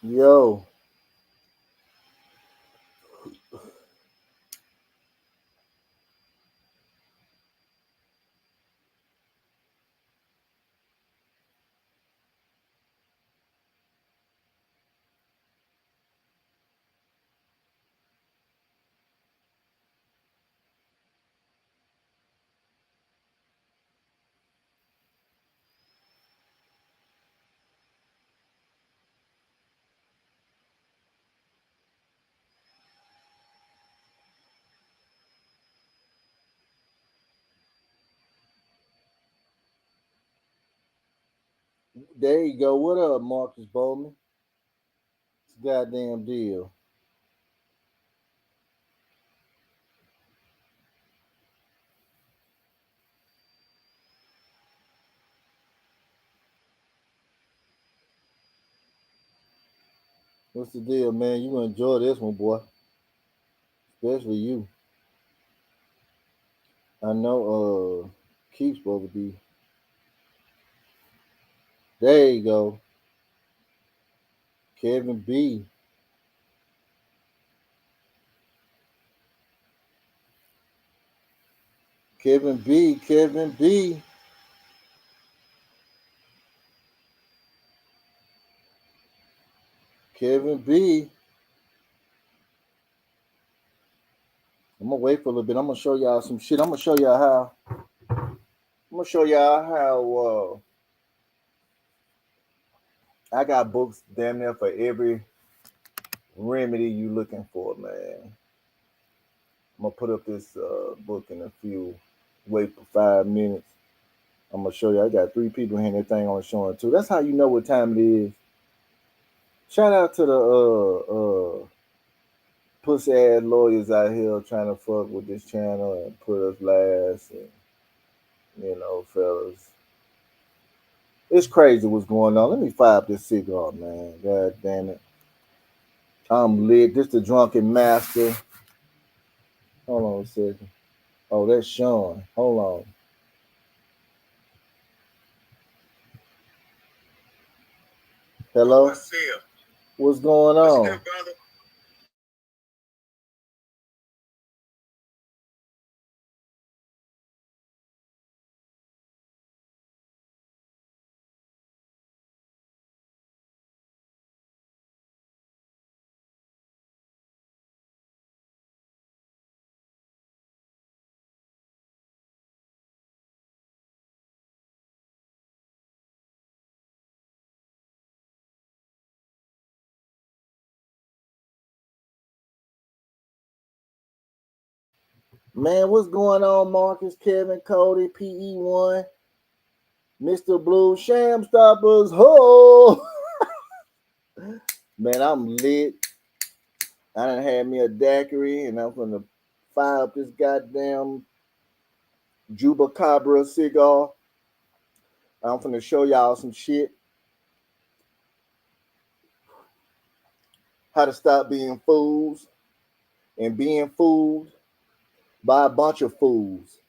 Yo, there you go. What up, Marcus Bowman? It's a goddamn deal. What's the deal, man? You gonna enjoy this one, boy. Especially you. I know Keith's supposed to be. There you go. Kevin B. Kevin B. Kevin B. Kevin B. I'm gonna wait for a little bit. I'm gonna show y'all some shit. I'm gonna show y'all how. I'm gonna show y'all how I got books damn near for every remedy you looking for, man. I'm gonna put up this book in a few. Wait for 5 minutes. I'm gonna show you. I got three people hitting that thing on showing too. That's how you know what time it is. Shout out to the pussy ass lawyers out here trying to fuck with this channel and put us last. And fellas, it's crazy what's going on. Let me fire up this cigar, man. God damn it, I'm lit. This the drunken master. Hold on a second. Oh, that's Sean. Hold on. Hello. What's going on? What's good, brother? Man, what's going on, Marcus, Kevin, Cody, PE1, Mr. Blue, Sham Stoppers, ho! Man, I'm lit. I done had me a daiquiri, and I'm gonna fire up this goddamn Jubacabra cigar. I'm gonna show y'all some shit. How to stop being fools and being fooled by a bunch of fools,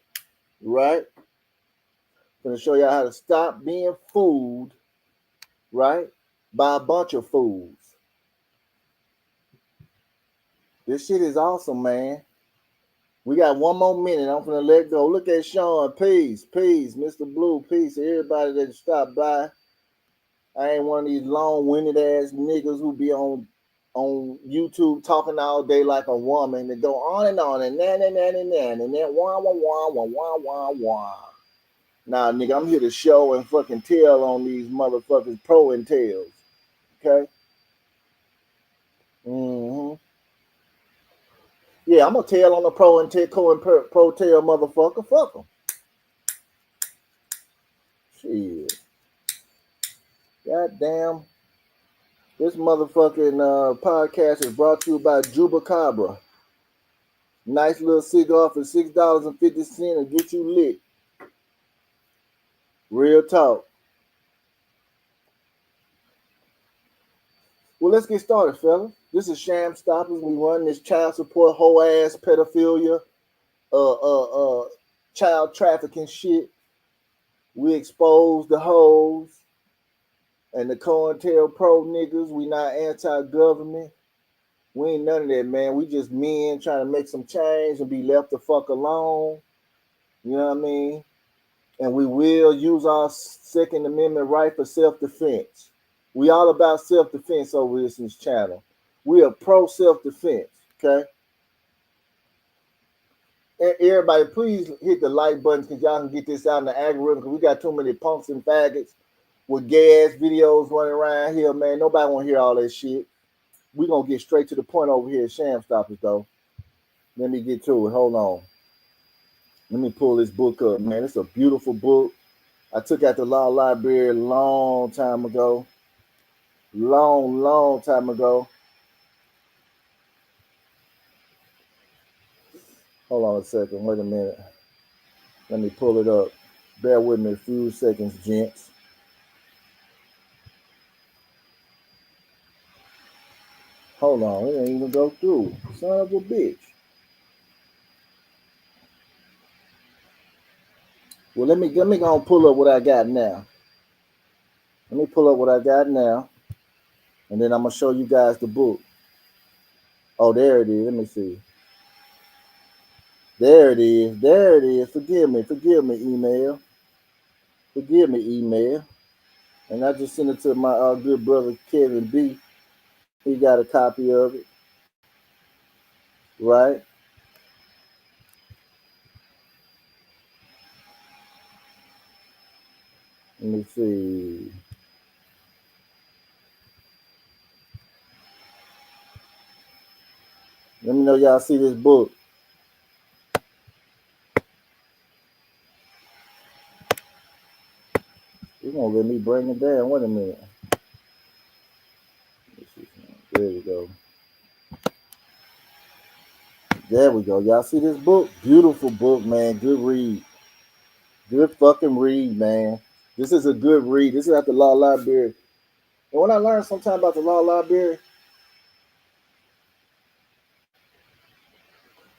right? I'm gonna show y'all how to stop being fooled, right, by a bunch of fools. This shit is awesome, man. We got one more minute. I'm gonna let go. Look at Sean. Peace, peace, Mr. Blue. Peace to everybody that stopped by. I ain't one of these long-winded ass niggas who be on YouTube talking all day like a woman that go on and on and nan and nan and nan and then wah wah wah wah wah wah wah. Nah, nigga, I'm here to show and fucking tell on these motherfuckers pro and tails. Okay. Mm-hmm. Yeah, I'm gonna tell on the pro and pro tail motherfucker. Fuck them. Shit. Goddamn. This motherfucking podcast is brought to you by Jubacabra. Nice little cigar for $6.50 and get you lit. Real talk. Well, let's get started, fella. This is Sham Stoppers. We run this child support, whole ass pedophilia, child trafficking shit. We expose the hoes. And the COINTELPRO niggas, we not anti-government. We ain't none of that, man. We just men trying to make some change and be left the fuck alone. You know what I mean? And we will use our Second Amendment right for self-defense. We all about self-defense over this in this channel. We are pro self-defense, okay? And everybody, please hit the like button because y'all can get this out in the algorithm because we got too many punks and faggots with gas videos running around here, man. Nobody want to hear all that shit. We going to get straight to the point over here at Sham Stoppers, though. Let me get to it. Hold on. Let me pull this book up, man. It's a beautiful book. I took out the law library a long time ago. Long time ago. Hold on a second. Wait a minute. Let me pull it up. Bear with me a few seconds, gents. Hold on. It ain't even go through. Son of a bitch. Well, let me go and pull up what I got now. Let me pull up what I got now. And then I'm going to show you guys the book. Oh, there it is. Let me see. There it is. There it is. Forgive me, email. Forgive me, email. And I just sent it to my good brother, Kevin B. He got a copy of it. Right? Let me see. Let me know y'all see this book. You're going to let me bring it down. Wait a minute. There we go. There we go. Y'all see this book? Beautiful book, man. Good read. Good fucking read, man. This is a good read. This is at the law library. And when I learned sometime about the law library,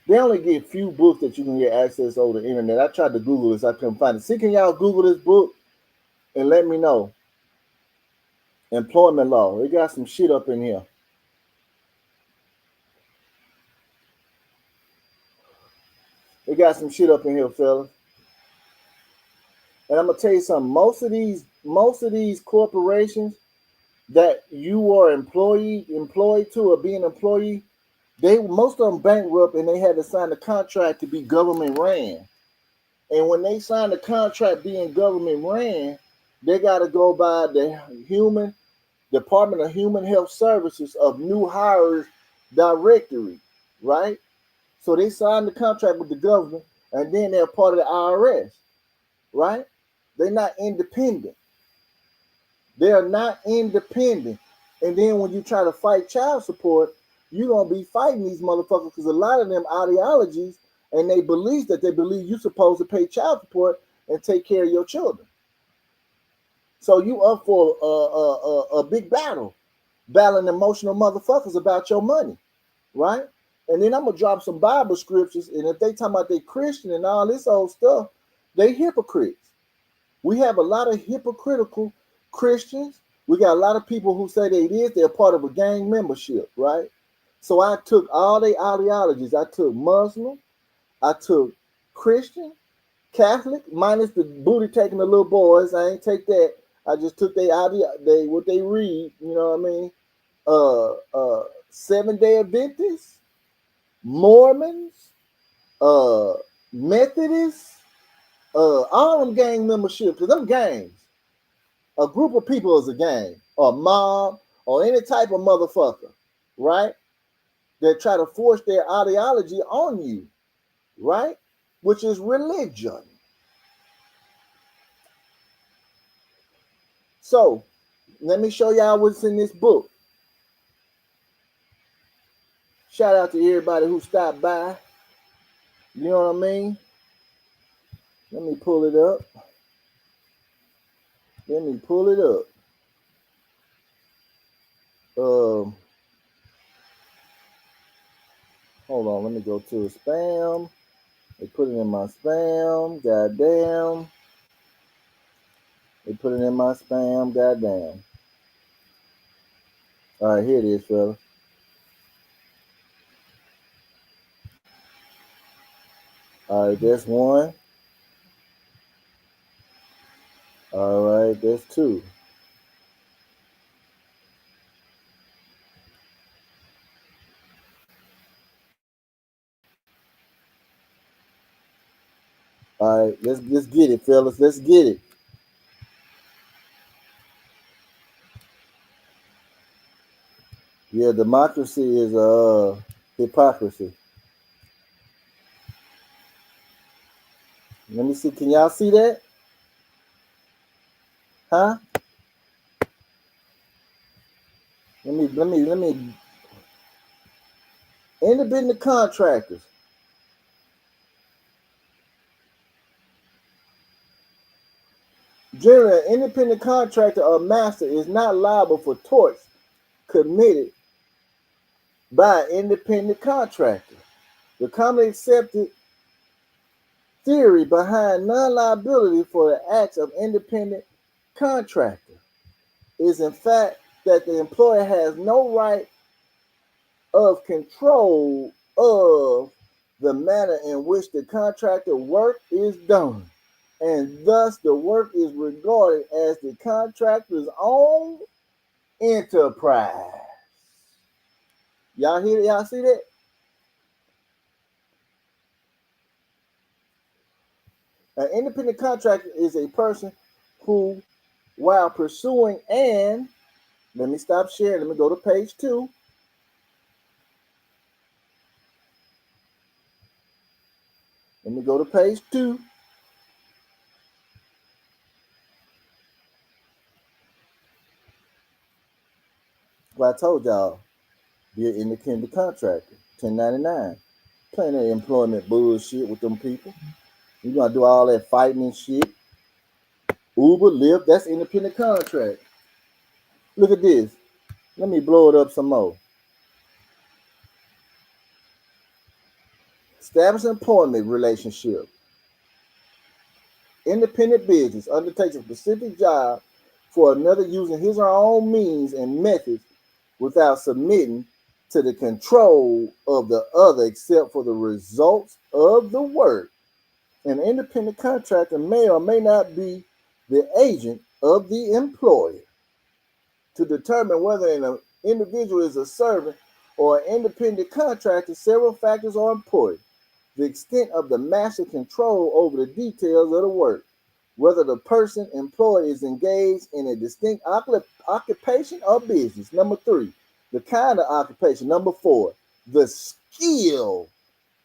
they only get few books that you can get access over the internet. I tried to Google this. I couldn't find it. See, can y'all Google this book and let me know? Employment law. They got some shit up in here. They got some shit up in here, fellas. And I'm gonna tell you something. Most of these corporations that you are employed to or being an employee, most of them bankrupt and they had to sign a contract to be government ran. And when they sign the contract being government ran, they got to go by the Department of Human Health Services of New Hires Directory, right? So they signed the contract with the government, and then they're part of the IRS, right? They're not independent. They are not independent. And then when you try to fight child support, you're going to be fighting these motherfuckers because a lot of them ideologies and they believe you're supposed to pay child support and take care of your children. So you up for a big battle, battling emotional motherfuckers about your money, right? And then I'm going to drop some Bible scriptures. And if they talking about they Christian and all this old stuff, they hypocrites. We have a lot of hypocritical Christians. We got a lot of people who say they're part of a gang membership, right? So I took all their ideologies. I took Muslim, I took Christian, Catholic, minus the booty taking the little boys. I ain't take that. I just took what they read, you know what I mean? 7-Day Adventists, Mormons, Methodists, all them gang memberships, because them gangs. A group of people is a gang, or a mob, or any type of motherfucker, right? That try to force their ideology on you, right? Which is religion. So, let me show y'all what's in this book. Shout out to everybody who stopped by. You know what I mean? Let me pull it up. Hold on, let me go to spam. They put it in my spam. Goddamn. They put it in my spam. Goddamn. All right, here it is, fella. All right, that's one. All right, that's two. All right, let's get it, fellas. Let's get it. Yeah, democracy is hypocrisy. Let me see. Can y'all see that? Huh? Let me. Independent contractors. Generally, an independent contractor or master is not liable for torts committed by an independent contractor. The commonly accepted theory behind non-liability for the acts of independent contractor is in fact that the employer has no right of control of the manner in which the contractor work is done, and thus the work is regarded as the contractor's own enterprise. Y'all hear? Y'all see that? An independent contractor is a person who, while pursuing and let me stop sharing. Let me go to page 2. Let me go to page 2. Well, I told y'all, be an independent contractor, 1099. Plenty of employment bullshit with them people. You gonna do all that fighting and shit. Uber, Lyft, that's independent contract. Look at this. Let me blow it up some more. Establish employment relationship. Independent business undertakes a specific job for another using his or her own means and methods without submitting to the control of the other except for the results of the work. An independent contractor may or may not be the agent of the employer. To determine whether an individual is a servant or an independent contractor, several factors are important. The extent of the master control over the details of the work, whether the person employed is engaged in a distinct occupation or business. Number 3, the kind of occupation. Number 4, the skill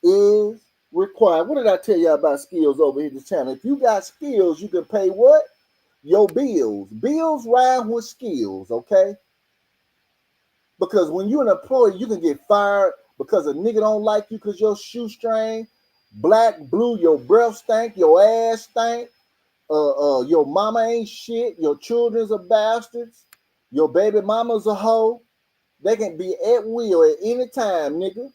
is required. What did I tell you about skills over here this channel? If you got skills, you can pay what? Your bills. Bills rhyme with skills, okay? Because when you're an employee, you can get fired because a nigga don't like you because your shoestring, black, blue, your breath stank, your ass stank, your mama ain't shit, your children's are bastards, your baby mama's a hoe. They can be at will at any time, nigga.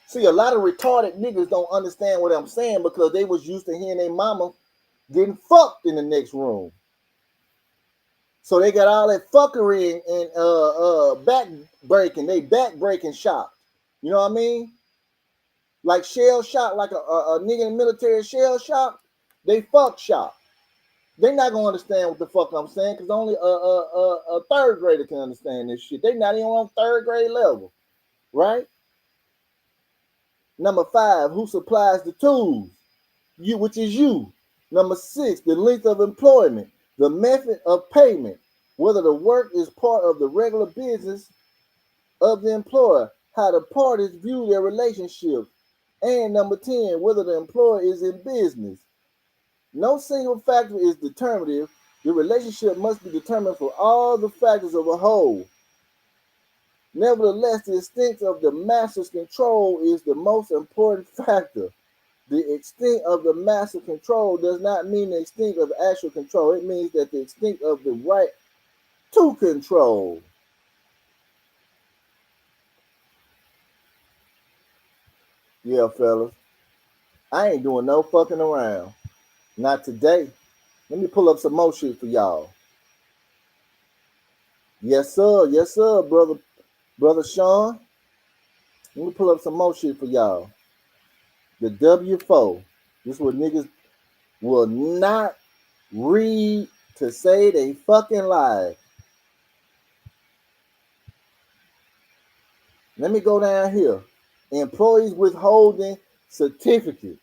See, a lot of retarded niggas don't understand what I'm saying because they was used to hearing their mama getting fucked in the next room. So they got all that fuckery and back breaking. They back breaking shop. You know what I mean? Like shell shock, like a nigga in the military shell shock. They fuck shop. They not gonna understand what the fuck I'm saying because only a third grader can understand this shit. They not even on third grade level, right? Number 5, who supplies the tools? You, which is you. Number 6, the length of employment, the method of payment, whether the work is part of the regular business of the employer, how the parties view their relationship, and number 10, whether the employer is in business. No single factor is determinative. The relationship must be determined for all the factors of a whole. Nevertheless, the extent of the master's control is the most important factor. The extent of the master control does not mean the extent of actual control. It means that the extent of the right to control. Yeah, fellas, I ain't doing no fucking around. Not today. Let me pull up some more shit for y'all. Yes, sir. Yes, sir, brother Sean. Let me pull up some more shit for y'all. The W-4. This is what niggas will not read to say they fucking lied. Let me go down here. Employees withholding certificate.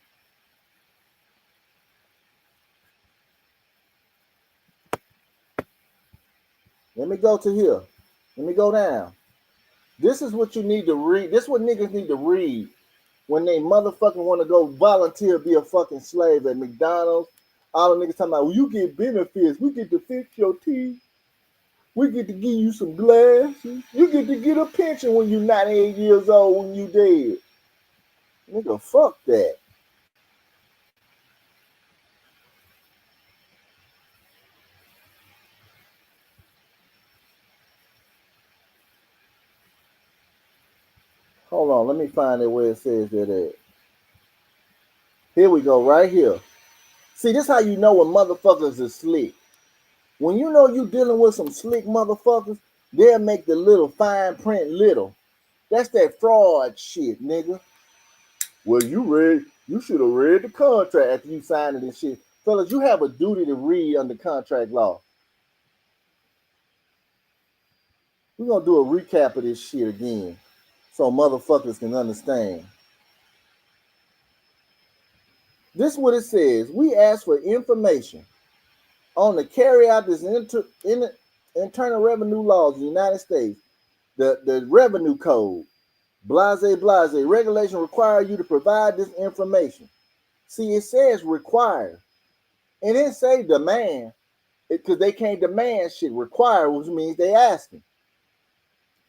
Let me go to here. Let me go down. This is what you need to read. This is what niggas need to read when they motherfucking want to go volunteer be a fucking slave at McDonald's. All the niggas talking about, well, you get benefits. We get to fix your teeth. We get to give you some glasses. You get to get a pension when you're 98 years old when you dead. Nigga, fuck that. Hold on, let me find it where it says that at. Here we go, right here. See, this how you know when motherfuckers are slick. When you know you dealing with some slick motherfuckers, they'll make the little fine print little. That's that fraud shit, nigga. Well, you should have read the contract after you signed it and shit. Fellas, you have a duty to read under contract law. We're gonna do a recap of this shit again so motherfuckers can understand. This is what it says. We ask for information on the carry out this internal revenue laws in the United States, the revenue code, blase, regulation require you to provide this information. See, it says require. And it say demand, because they can't demand shit. Require, which means they asking.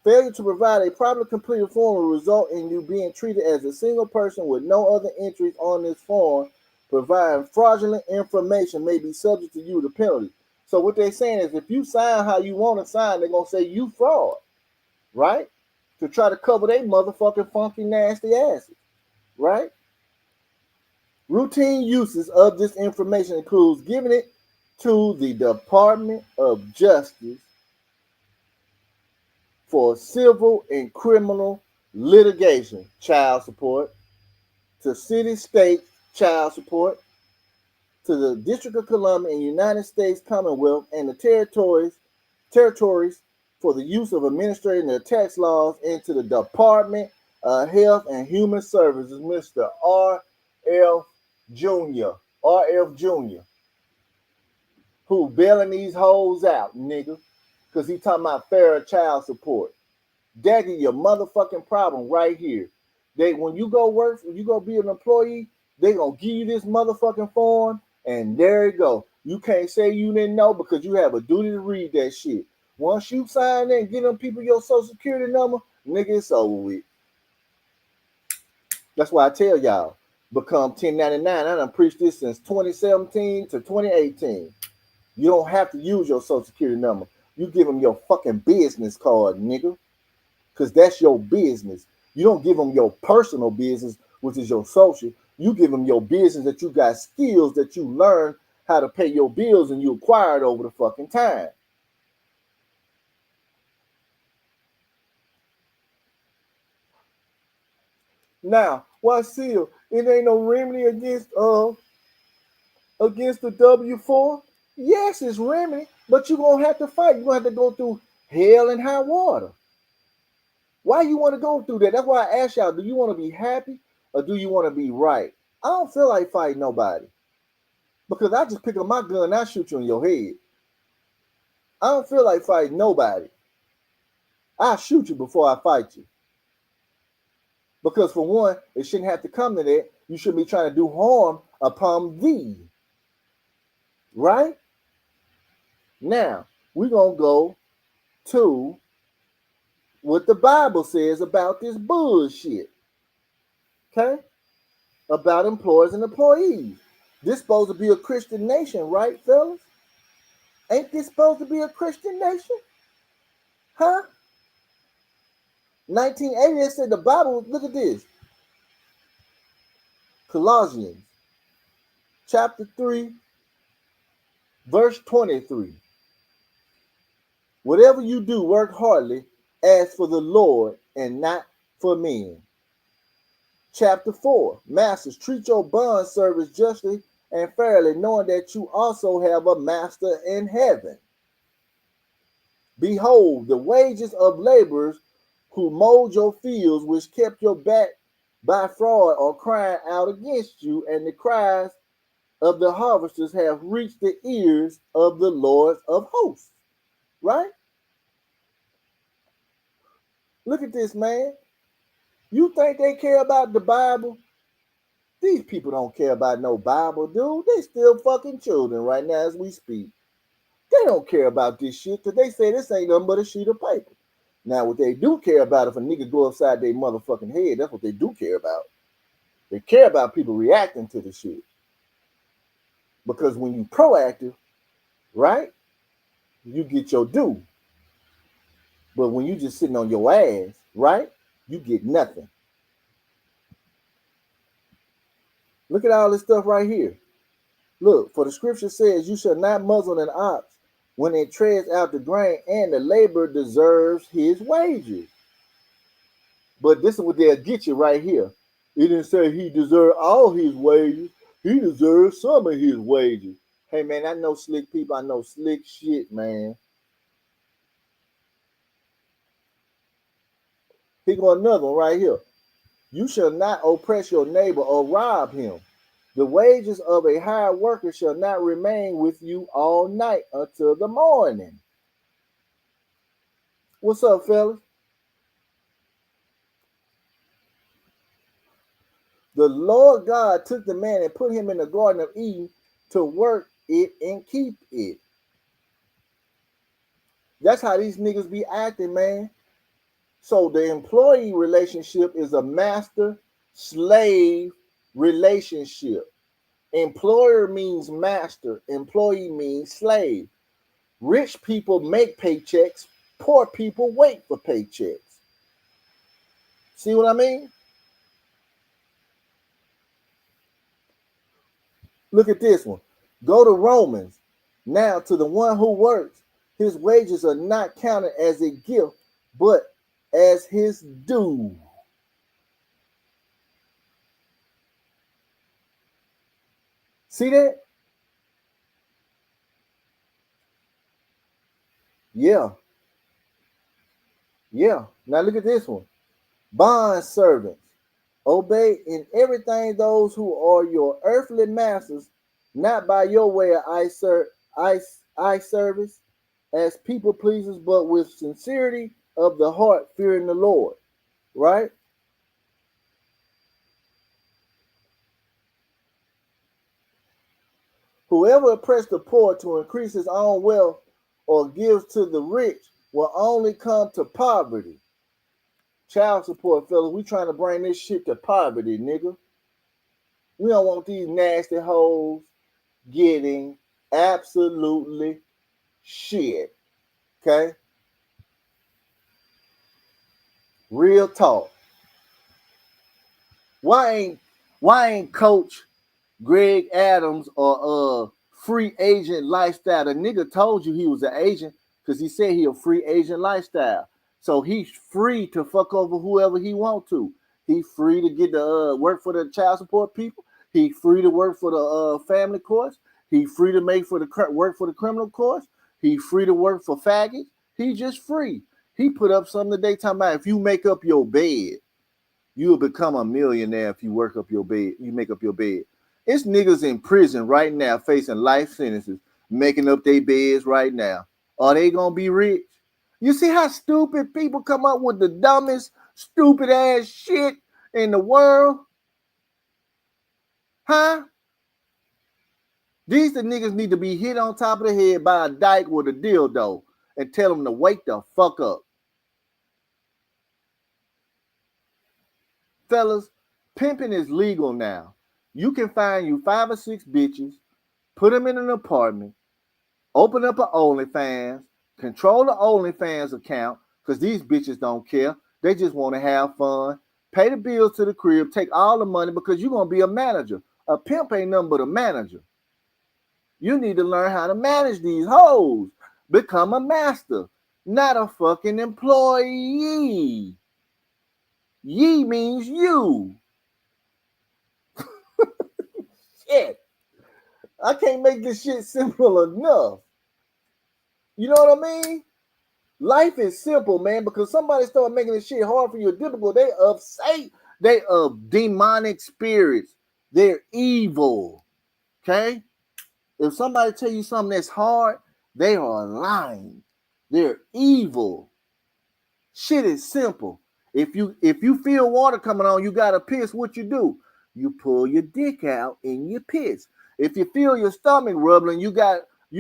Failure to provide a properly completed form will result in you being treated as a single person with no other entries on this form. Providing fraudulent information may be subject to you to penalty. So what they're saying is if you sign how you want to sign, they're going to say you fraud, right? To try to cover their motherfucking funky, nasty asses, right? Routine uses of this information includes giving it to the Department of Justice for civil and criminal litigation, child support, to city, state, child support, to the District of Columbia and United States Commonwealth and the territories for the use of administrating their tax laws, and to the Department of Health and Human Services, Mr. R.F. Jr., who bailing these hoes out, nigga, because he talking about fair child support. That is your motherfucking problem right here. When you go work, when you go be an employee, they gonna give you this motherfucking form, and there you go. You can't say you didn't know because you have a duty to read that shit. Once you sign in and get them people your social security number, nigga, it's over with. That's why I tell y'all, become 1099. I done preached this since 2017 to 2018. You don't have to use your social security number. You give them your fucking business card, nigga. Because that's your business. You don't give them your personal business, which is your social. You give them your business that you got skills that you learn how to pay your bills and you acquired over the fucking time. Now, Wasil, it ain't no remedy against the W-4. Yes, it's remedy, but you're gonna have to fight. You're gonna have to go through hell and high water. Why you want to go through that? That's why I asked y'all, do you want to be happy or do you want to be right? I don't feel like fighting nobody. Because I just pick up my gun and I shoot you in your head. I don't feel like fighting nobody. I shoot you before I fight you. Because for one, it shouldn't have to come to that. You shouldn't be trying to do harm upon thee. Right? Now, we're going to go to what the Bible says about this bullshit. Okay? About employers and employees. This supposed to be a Christian nation, right, fellas? Ain't this supposed to be a Christian nation? Huh? 1980, they said the Bible, look at this. Colossians chapter 3, verse 23. Whatever you do, work heartily as for the Lord and not for men. Chapter 4, masters, treat your bond servants justly and fairly, knowing that you also have a master in heaven. Behold, the wages of laborers who mowed your fields, which kept your back by fraud, are crying out against you, and the cries of the harvesters have reached the ears of the Lord of hosts. Right? Look at this, man. You think they care about the Bible? These people don't care about no Bible, dude. They still fucking children right now as we speak. They don't care about this shit because they say this ain't nothing but a sheet of paper. Now, what they do care about, if a nigga go upside their motherfucking head, that's what they do care about. They care about people reacting to the shit. Because when you proactive, right, you get your due. But when you just sitting on your ass, right, you get nothing. Look at all this stuff right here. Look, for the scripture says, you shall not muzzle an ox when it treads out the grain, and the laborer deserves his wages. But this is what they'll get you right here. It didn't say he deserved all his wages. He deserves some of his wages. Hey, man, I know slick people. I know slick shit, man. Here go another one right here. You shall not oppress your neighbor or rob him. The wages of a hired worker shall not remain with you all night until the morning. What's up, fellas? The Lord God took the man and put him in the Garden of Eden to work it and keep it. That's how these niggas be acting, man. So the employee relationship is a master-slave relationship. Employer means master. Employee means slave. Rich people make paychecks. Poor people wait for paychecks. See what I mean? Look at this one. Go to Romans. Now, to the one who works, his wages are not counted as a gift, but as his due. See that? Yeah. Yeah. Now look at this one. Bond servants. Obey in everything those who are your earthly masters, not by your way of eye service as people pleasers, but with sincerity of the heart, fearing the Lord. Right? Whoever oppresses the poor to increase his own wealth or gives to the rich will only come to poverty. Child support, fellas, we trying to bring this shit to poverty, nigga. We don't want these nasty hoes getting absolutely shit. Okay? Real talk. Why ain't Coach Greg Adams or free agent lifestyle? The nigga told you he was an agent because he said he a free agent lifestyle. So he's free to fuck over whoever he want to. He free to get the work for the child support people. He free to work for the family courts. He free to work for the criminal courts. He free to work for faggots. He just free. He put up something today talking about if you make up your bed, you'll become a millionaire if you work up your bed. You make up your bed. It's niggas in prison right now facing life sentences, making up their beds right now. Are they gonna be rich? You see how stupid people come up with the dumbest, stupid ass shit in the world? Huh? These the niggas need to be hit on top of the head by a dyke with a dildo and tell them to wake the fuck up. Fellas, pimping is legal now. You can find you 5 or 6 bitches, put them in an apartment, open up an OnlyFans, control the OnlyFans account, because these bitches don't care. They just want to have fun, pay the bills to the crib, take all the money because you're going to be a manager. A pimp ain't nothing but a manager. You need to learn how to manage these hoes. Become a master, not a fucking employee. Ye means you. Shit. I can't make this shit simple enough. You know what I mean? Life is simple, man, because somebody start making this shit hard for you, difficult. They of Satan. They of demonic spirits. They're evil. Okay? If somebody tell you something that's hard, they are lying. They're evil. Shit is simple. If you feel water coming on, you gotta piss. What you do? You pull your dick out and you piss. If you feel your stomach rumbling, you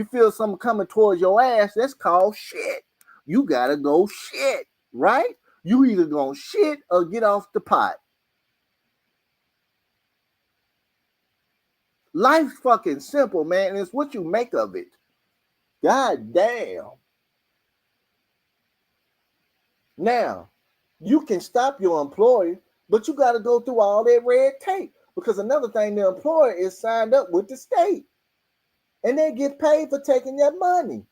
feel something coming towards your ass. That's called shit. You gotta go shit, right? You either gonna shit or get off the pot. Life's fucking simple, man, and it's what you make of it. God damn. Now, you can stop your employer, but you got to go through all that red tape. Because another thing, the employer is signed up with the state. And they get paid for taking your money.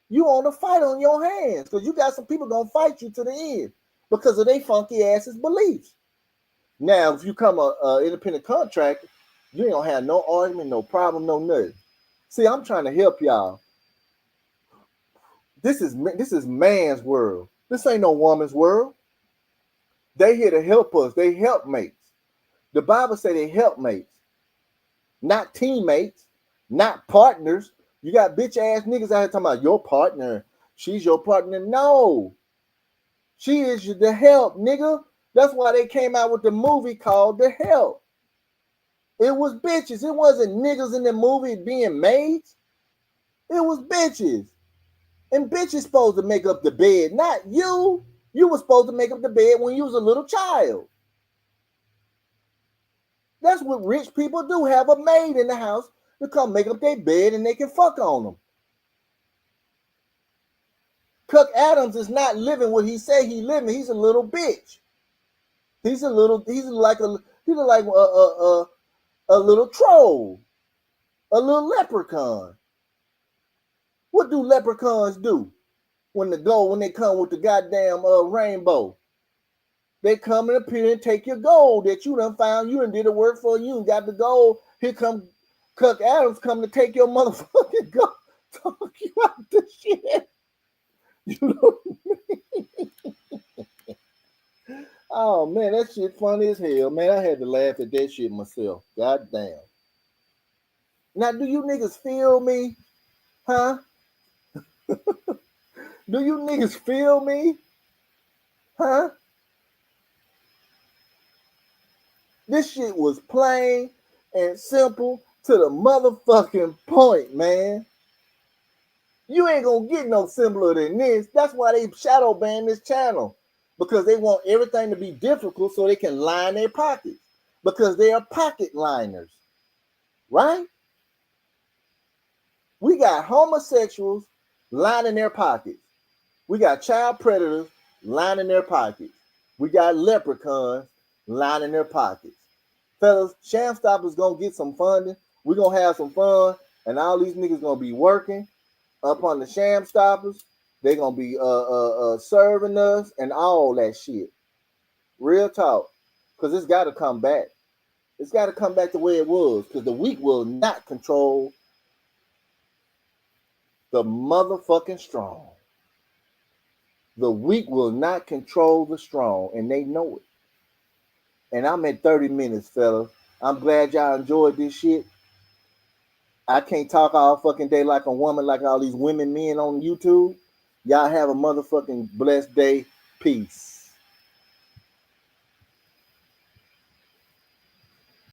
You on a fight on your hands because you got some people going to fight you to the end because of their funky asses beliefs. Now, if you come a independent contractor, you ain't going to have no argument, no problem, no nothing. See, I'm trying to help y'all. This is man's world. This ain't no woman's world. They here to help us. They helpmates. The Bible say they helpmates, not teammates, not partners. You got bitch ass niggas out here talking about your partner. She's your partner. No. She is the help, nigga. That's why they came out with the movie called The Help. It was bitches. It wasn't niggas in the movie being maids. It was bitches. And bitches supposed to make up the bed, not you. You were supposed to make up the bed when you was a little child. That's what rich people do. Have a maid in the house to come make up their bed and they can fuck on them. Cook Adams is not living what he say he living. He's a little bitch. He's like a little troll, a little leprechaun. What do leprechauns do when they come with the goddamn rainbow? They come and appear and take your gold that you done found. You done did the work for you and got the gold. Here come Cook Adams come to take your motherfucking gold. Talk you out the shit. You know what I mean? Oh man, that shit funny as hell, man. I had to laugh at that shit myself. God damn. Now, do you niggas feel me? Huh? Do you niggas feel me? Huh? This shit was plain and simple to the motherfucking point, man. You ain't gonna get no simpler than this. That's why they shadow ban this channel. Because they want everything to be difficult so they can line their pockets. Because they are pocket liners. Right? We got homosexuals lining their pockets. We got child predators lining their pockets. We got leprechauns lining their pockets. Fellas, Sham Stoppers gonna get some funding. We're gonna have some fun, and all these niggas gonna be working up on the Sham Stoppers. They gonna be serving us and all that shit. Real talk, because it's got to come back. It's got to come back the way it was, because the weak will not control the motherfucking strong. The weak will not control the strong, and they know it. And I'm at 30 minutes, fellas. I'm glad y'all enjoyed this shit. I can't talk all fucking day like a woman, like all these women men on YouTube. Y'all have a motherfucking blessed day. Peace.